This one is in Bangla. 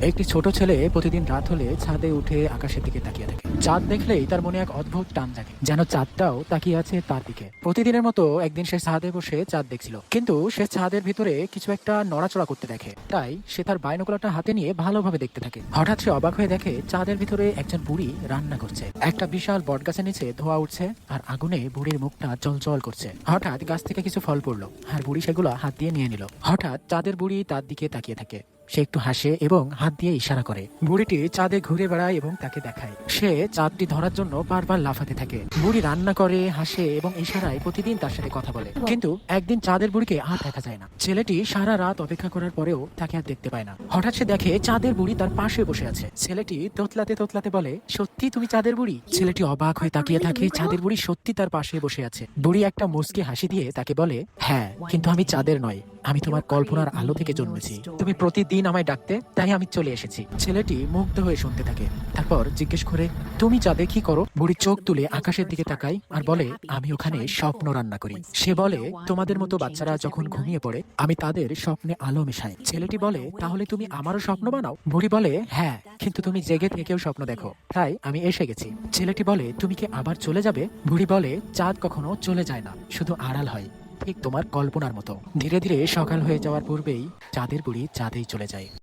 একটি ছোট ছেলে প্রতিদিন রাত হলে ছাদে উঠে আকাশের দিকে তাকিয়ে থাকে। চাঁদ দেখলেই তার মনে এক অদ্ভুত টান জাগে, যেন চাঁদটাও তাকিয়ে আছে তার দিকে। প্রতিদিনের মতো একদিন সে ছাদে বসে চাঁদ দেখছিল, কিন্তু সে ছাদের ভিতরে কিছু একটা নড়াচড়া করতে দেখে। তাই সে তার বাইনোকুলারটা হাতে নিয়ে ভালোভাবে দেখতে থাকে। হঠাৎ সে অবাক হয়ে দেখে চাঁদের ভিতরে একজন বুড়ি রান্না করছে। একটা বিশাল বটগাছের নিচে ধোঁয়া উঠছে, আর আগুনে বুড়ির মুখটা জলজল করছে। হঠাৎ গাছ থেকে কিছু ফল পড়লো, আর বুড়ি সেগুলো হাত দিয়ে নিয়ে নিল। হঠাৎ চাঁদের বুড়ি তার দিকে তাকিয়ে থাকে। সে একটু হাসে এবং হাত দিয়ে ইশারা করে। বুড়িটি চাঁদে ঘুরে বেড়ায় এবং তাকে দেখায়। সে চাঁদটি ধরার জন্য বারবার লাফাতে থাকে। বুড়ি রান্না করে, হাসে এবং ইশারায় প্রতিদিন তার সাথে কথা বলে। কিন্তু একদিন চাঁদের বুড়িকে আর দেখা যায় না। ছেলেটি সারা রাত অপেক্ষা করার পরেও তাকে আর দেখতে পায় না। হঠাৎ সে দেখে চাঁদের বুড়ি তার পাশে বসে আছে। ছেলেটি তোতলাতে তোতলাতে বলে, সত্যি তুমি চাঁদের বুড়ি? ছেলেটি অবাক হয়ে তাকিয়ে থাকে। চাঁদের বুড়ি সত্যি তার পাশে বসে আছে। বুড়ি একটা মুচকি হাসি দিয়ে তাকে বলে, হ্যাঁ, কিন্তু আমি চাঁদের নয়, আমি তোমার কল্পনার আলো থেকে জন্মেছি। তুমি প্রতিদিন আমায় ডাকতে, তাই আমি চলে এসেছি। ছেলেটি মুগ্ধ হয়ে শুনতে থাকে। তারপর জিজ্ঞেস করে, তুমি চাঁদে কি করো? বুড়ি চোখ তুলে আকাশের দিকে তাকায় আর বলে, আমি ওখানে স্বপ্ন রান্না করি। সে বলে, তোমাদের মতো বাচ্চারা যখন ঘুমিয়ে পড়ে আমি তাদের স্বপ্নে আলো মেশাই। ছেলেটি বলে, তাহলে তুমি আমারও স্বপ্ন বানাও? বুড়ি বলে, হ্যাঁ, কিন্তু তুমি জেগে থেকেও স্বপ্ন দেখো, তাই আমি এসে গেছি। ছেলেটি বলে, তুমি কি আবার চলে যাবে? বুড়ি বলে, চাঁদ কখনো চলে যায় না, শুধু আড়াল হয়, ঠিক তোমার কল্পনার মতো। ধীরে ধীরে সকাল হয়ে যাওয়ার পূর্বেই চাঁদের বুড়ি চাঁদেই চলে যায়।